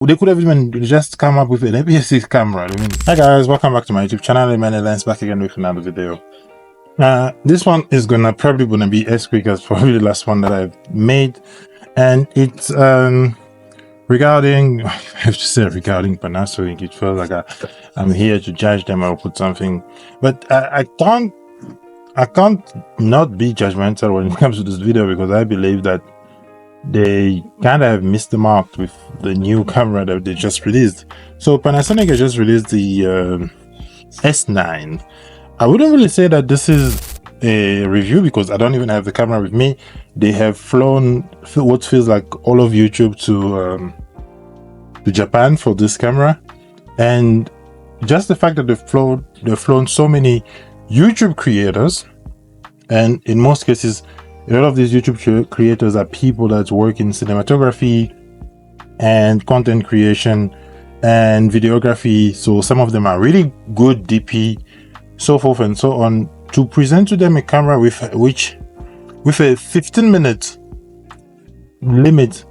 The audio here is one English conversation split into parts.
They could have even just come up with an APS-C camera. I mean, hi guys, welcome back to my YouTube channel. Emmanuel Lens back again with another video. This one is probably gonna be as quick as probably the last one that I've made, and it's regarding, I have to say regarding Panasonic. It feels like I'm here to judge them or put something, but I can't not be judgmental when it comes to this video, because I believe that they kind of have missed the mark with the new camera that they just released. So Panasonic has just released the S9. I wouldn't really say that this is a review because I don't even have the camera with me. They have flown what feels like all of YouTube to Japan for this camera, and just the fact that they've flown so many YouTube creators, and in most cases a lot of these YouTube creators are people that work in cinematography and content creation and videography, so some of them are really good DP, so forth and so on, to present to them a camera with a 15-minute limit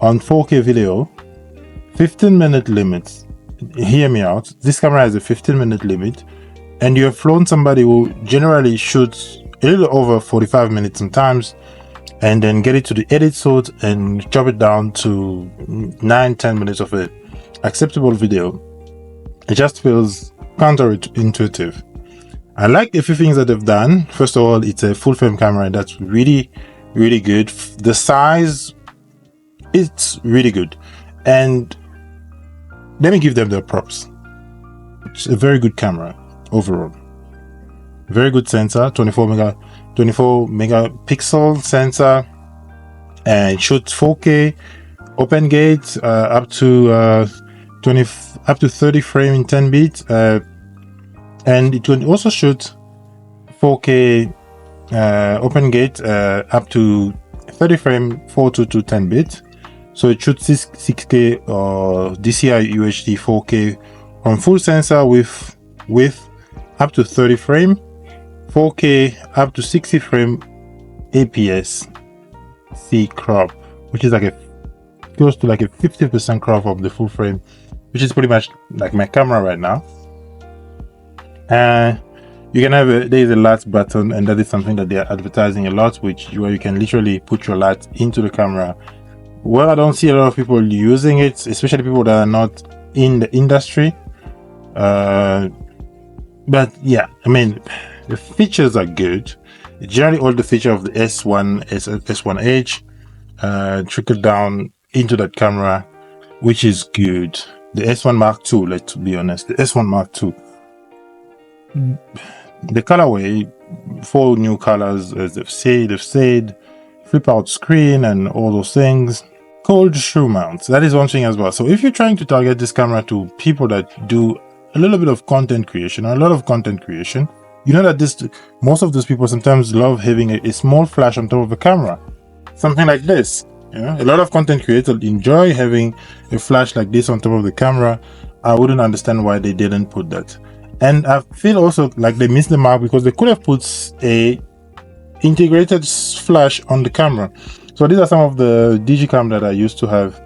on 4K video. 15-minute limit. Hear me out. This camera has a 15-minute limit, and you have flown somebody who generally shoots a little over 45 minutes sometimes, and then get it to the edit sort and chop it down to 9-10 minutes of a acceptable video. It just feels counterintuitive. I like a few things that they've done. First of all, it's a full frame camera, and that's really good. The size, it's really good, and let me give them their props. It's a very good camera overall. Very good sensor, 24 megapixel sensor, and shoots 4K, open gate, up to 30 frame in 10 bit, and it can also shoot 4K open gate up to 30 frame 422 10 bit. So it shoots 6K or DCI UHD 4K on full sensor with up to 30 frame, 4K up to 60 frame APS-C crop, which is like close to like a 50% crop of the full frame, which is pretty much like my camera right now. And you can have there is a LUT button, and that is something that they are advertising a lot, where you can literally put your LUT into the camera. Well, I don't see a lot of people using it, especially people that are not in the industry. But yeah, I mean, the features are good. Generally, all the features of the S1H trickle down into that camera, which is good. The S1 Mark II, let's be honest, the S1 Mark II. The colorway, 4 new colors, as they've said, flip out screen and all those things. Cold shoe mounts, that is one thing as well. So if you're trying to target this camera to people that do a little bit of content creation or a lot of content creation, you know that most of those people sometimes love having a small flash on top of the camera, something like this. You know, a lot of content creators enjoy having a flash like this on top of the camera. I wouldn't understand why they didn't put that. And I feel also like they missed the mark, because they could have put a integrated flash on the camera. So these are some of the digicam that I used to have,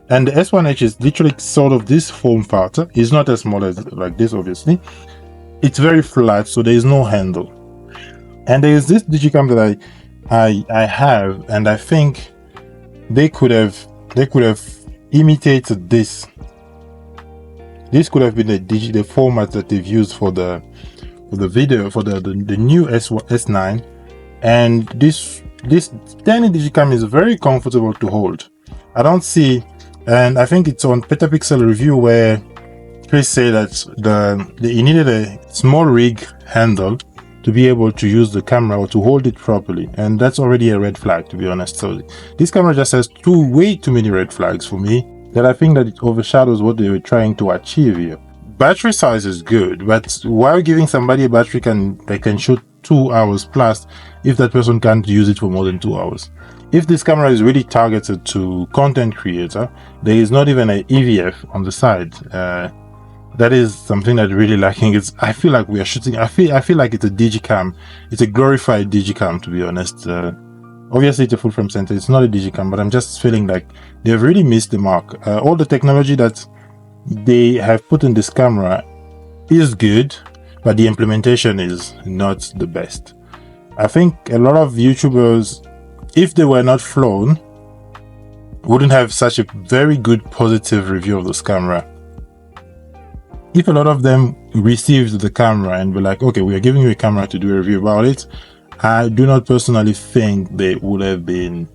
and the S1H is literally sort of this form factor. It's not as small as like this, obviously. It's very flat, so there is no handle. And there is this digicam that I have, and I think they could have imitated this. This could have been the format that they've used for the video for the new S9, and this tiny digicam is very comfortable to hold. I don't see, and I think it's on Petapixel review where Chris said that he needed a small rig handle to be able to use the camera or to hold it properly, and that's already a red flag, to be honest. So this camera just has way too many red flags for me, that I think that it overshadows what they were trying to achieve here. Battery size is good, but why giving somebody a battery that can shoot 2 hours plus if that person can't use it for more than 2 hours? If this camera is really targeted to content creator, there is not even an EVF on the side. That is something that really lacking. I feel like we are shooting. I feel like it's a digicam. It's a glorified digicam, to be honest. Obviously it's a full frame sensor, it's not a digicam, but I'm just feeling like they've really missed the mark. All the technology that they have put in this camera is good, but the implementation is not the best. I think a lot of YouTubers, if they were not flown, wouldn't have such a very good positive review of this camera. If a lot of them received the camera and were like, okay, we are giving you a camera to do a review about it, I do not personally think they would have been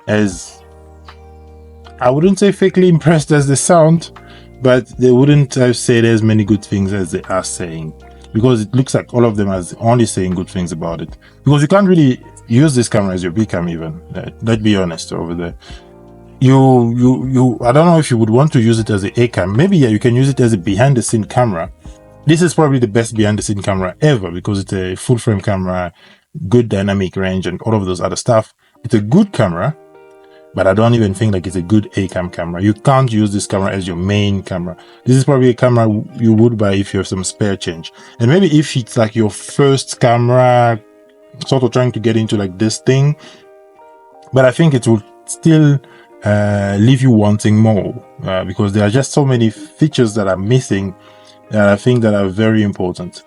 as, I wouldn't say fakely impressed as they sound, but they wouldn't have said as many good things as they are saying, because it looks like all of them are only saying good things about it. Because you can't really use this camera as your B cam even. Let's be honest over there. I don't know if you would want to use it as an A cam. Maybe yeah, you can use it as a behind the scene camera. This is probably the best behind the scene camera ever because it's a full frame camera, good dynamic range and all of those other stuff. It's a good camera, but I don't even think like it's a good A-cam camera. You can't use this camera as your main camera. This is probably a camera you would buy if you have some spare change. And maybe if it's like your first camera, sort of trying to get into like this thing, but I think it will still leave you wanting more because there are just so many features that are missing that I think that are very important.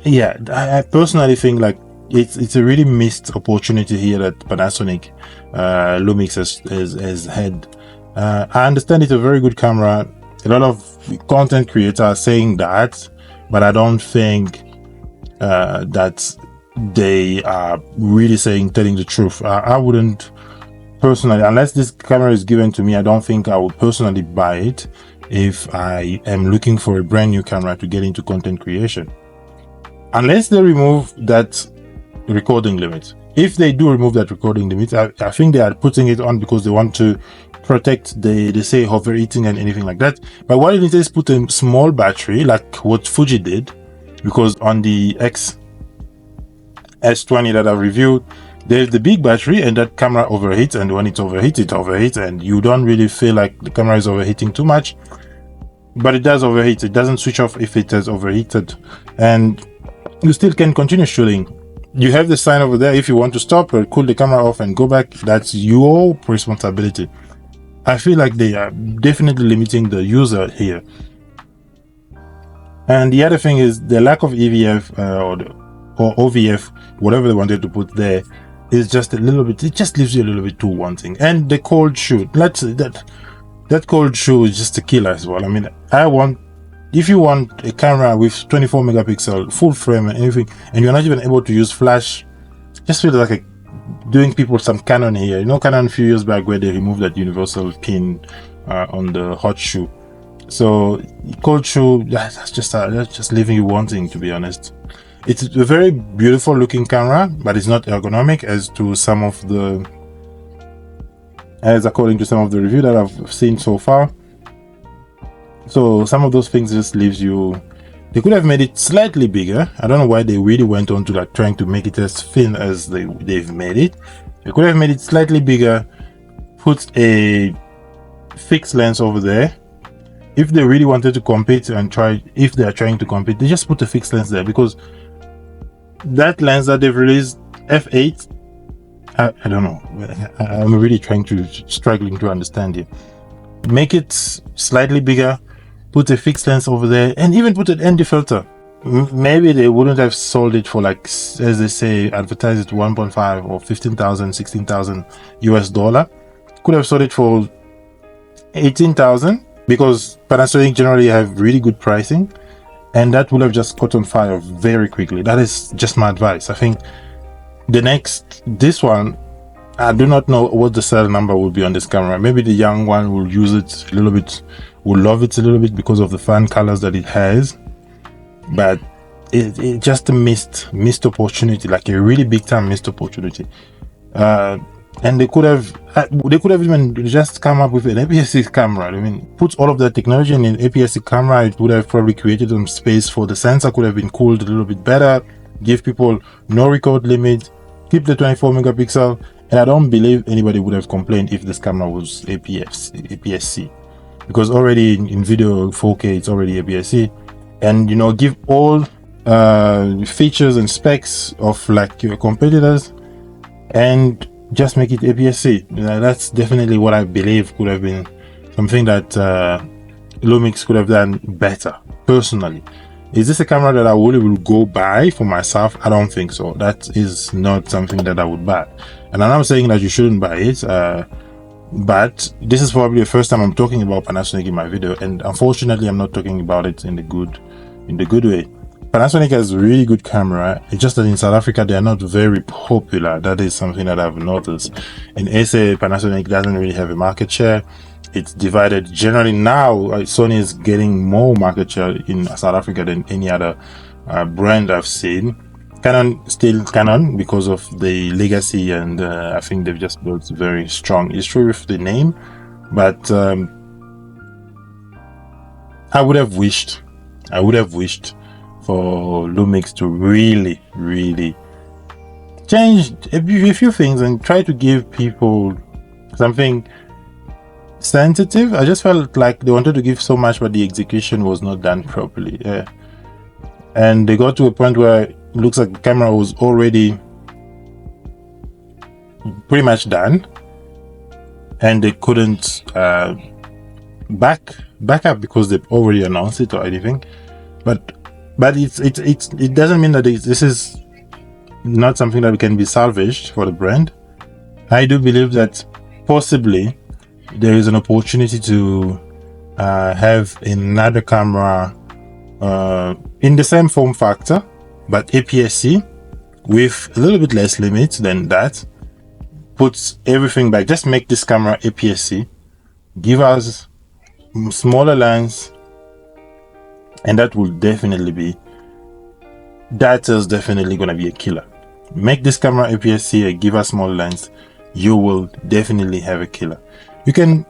Yeah, I personally think like it's a really missed opportunity here that Panasonic Lumix has had. I understand it's a very good camera. A lot of content creators are saying that, but I don't think that they are really telling the truth. I wouldn't personally, unless this camera is given to me, I don't think I would personally buy it if I am looking for a brand new camera to get into content creation. Unless they remove that recording limit. If they do remove that recording limit, I think they are putting it on because they want to protect they say overheating and anything like that. But why didn't they put a small battery like what Fuji did? Because on the S9 that I've reviewed, there's the big battery and that camera overheats, and when it overheats and you don't really feel like the camera is overheating too much, but it does overheat. It doesn't switch off if it has overheated, and you still can continue shooting. You have the sign over there. If you want to stop or cool the camera off and go back, that's your responsibility. I feel like they are definitely limiting the user here. And the other thing is the lack of EVF or OVF, whatever they wanted to put there, is just a little bit, it just leaves you a little bit too wanting. And the cold shoot, that cold shoot is just a killer as well. I mean, if you want a camera with 24 megapixel full frame and everything, and you're not even able to use flash, just feel like doing people some Canon here. You know, Canon a few years back where they removed that universal pin on the hot shoe. So cold shoe, that's just leaving you wanting, to be honest. It's a very beautiful looking camera, but it's not ergonomic according to some of the review that I've seen so far. So some of those things just leaves you. They could have made it slightly bigger. I don't know why they really went on to like trying to make it as thin as they've made it. They could have made it slightly bigger, put a fixed lens over there. If they really wanted to compete and if they are trying to compete, they just put a fixed lens there, because that lens that they've released, f8, I don't know. I'm really struggling to understand it. Make it slightly bigger, put a fixed lens over there, and even put an ND filter. Maybe they wouldn't have sold it for, like, as they say, advertise it 1.5 or 15,000, 16,000 US dollar. Could have sold it for 18,000, because Panasonic generally have really good pricing, and that would have just caught on fire very quickly. That is just my advice. I think this one, I do not know what the sell number will be on this camera. Maybe the young one will use it a little bit, will love it a little bit because of the fun colors that it has, but it just a missed opportunity, like a really big time missed opportunity. And they could have even just come up with an APS-C camera. I mean, put all of that technology in an APS-C camera. It would have probably created some space for the sensor, could have been cooled a little bit better, give people no record limit, keep the 24 megapixel. And I don't believe anybody would have complained if this camera was APS-C, because already in video 4K it's already APS-C, and you know, give all features and specs of like your competitors, and just make it APS-C. That's definitely what I believe could have been something that Lumix could have done better. Personally, is this a camera that I really will go buy for myself? I don't think so. That is not something that I would buy, and I'm not saying that you shouldn't buy it, but this is probably the first time I'm talking about Panasonic in my video, and unfortunately I'm not talking about it in the good way. Panasonic has a really good camera. It's just that in South Africa they are not very popular. That is something that I've noticed. In SA, Panasonic doesn't really have a market share. It's divided. Generally now, Sony is getting more market share in South Africa than any other brand I've seen. Canon, still Canon, because of the legacy, and I think they've just built very strong history with the name. But I would have wished for Lumix to really change a few things and try to give people something sensitive. I just felt like they wanted to give so much, but the execution was not done properly. And they got to a point where it looks like the camera was already pretty much done, and they couldn't back up because they've already announced it or anything. But it doesn't mean that this is not something that can be salvaged for the brand. I do believe that possibly there is an opportunity to have another camera in the same form factor, but APS-C with a little bit less limits than that. Puts everything back. Just make this camera APS-C, give us smaller lens, and that will definitely be, that is definitely gonna be a killer. Make this camera APS-C and give us small lens, you will definitely have a killer. You can,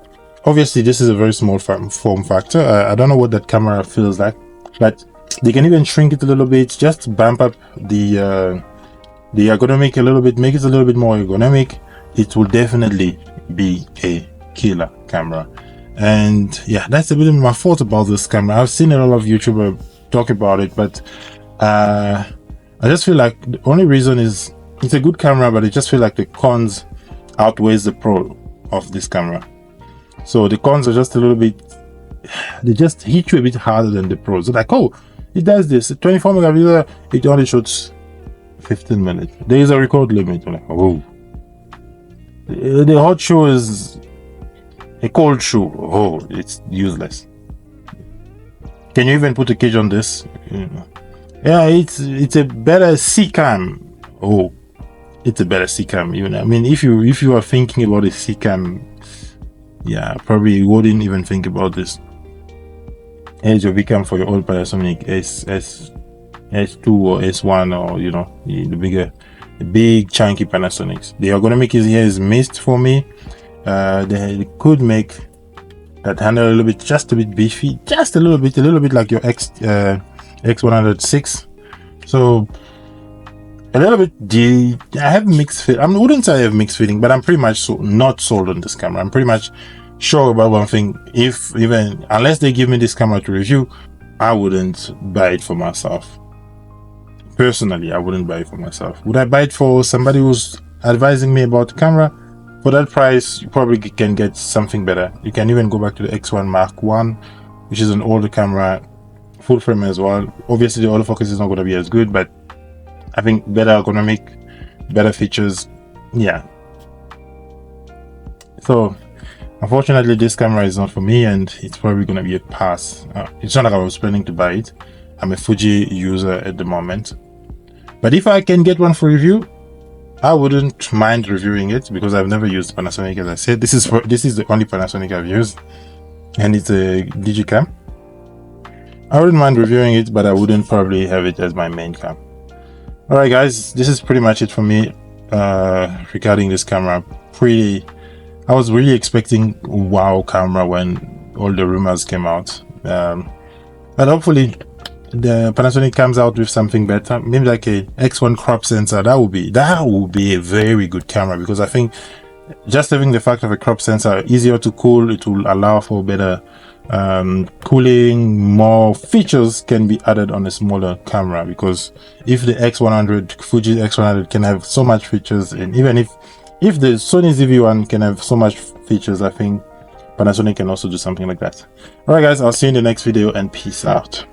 obviously this is a very small form factor. I don't know what that camera feels like, but they can even shrink it a little bit, just bump up the ergonomic a little bit, make it a little bit more ergonomic. It will definitely be a killer camera. And yeah, that's a bit of my thought about this camera. I've seen a lot of YouTubers talk about it, but I just feel like the only reason is it's a good camera, but I just feel like the cons outweighs the pro of this camera. So the cons are just a little bit, they just hit you a bit harder than the pros. They're like, oh, it does this, 24 megapixel, it only shoots 15 minutes. There is a record limit. You're like, oh, the hot shoe is a cold shoe. Oh, it's useless. Can you even put a cage on this? Yeah, it's a better C cam. Oh, it's a better C cam. Even, I mean, if you are thinking about a C cam, yeah, probably you wouldn't even think about this. Here's your VCam for your old Panasonic S2 or S1, or you know, the big chunky Panasonics. The ergonomic here is missed for me. They could make that handle a little bit, just a bit beefy, just a little bit like your X100VI. So a little bit. I have mixed feeling. I wouldn't say I have mixed feeling, but I'm pretty much not sold on this camera. I'm pretty much sure about one thing. Unless they give me this camera to review, I wouldn't buy it for myself. Personally, I wouldn't buy it for myself. Would I buy it for somebody who's advising me about the camera? For that price, you probably can get something better. You can even go back to the X1 Mark I, which is an older camera, full frame as well. Obviously, the autofocus is not going to be as good, but I think better ergonomic, better features. Yeah. So, unfortunately, this camera is not for me, and it's probably going to be a pass. It's not like I was planning to buy it. I'm a Fuji user at the moment. But if I can get one for review, I wouldn't mind reviewing it, because I've never used Panasonic. As I said, this is the only Panasonic I've used, and it's a digicam. I wouldn't mind reviewing it, but I wouldn't probably have it as my main cam. Alright guys, this is pretty much it for me regarding this camera. I was really expecting a wow camera when all the rumors came out, but hopefully the Panasonic comes out with something better, maybe like a X1 crop sensor. That would be a very good camera, because I think just having the fact of a crop sensor, easier to cool, it will allow for better cooling. More features can be added on a smaller camera, because if the X100, Fuji X100 can have so much features, and even if the Sony ZV-1 can have so much features, I think Panasonic can also do something like that. All right guys, I'll see you in the next video, and peace out.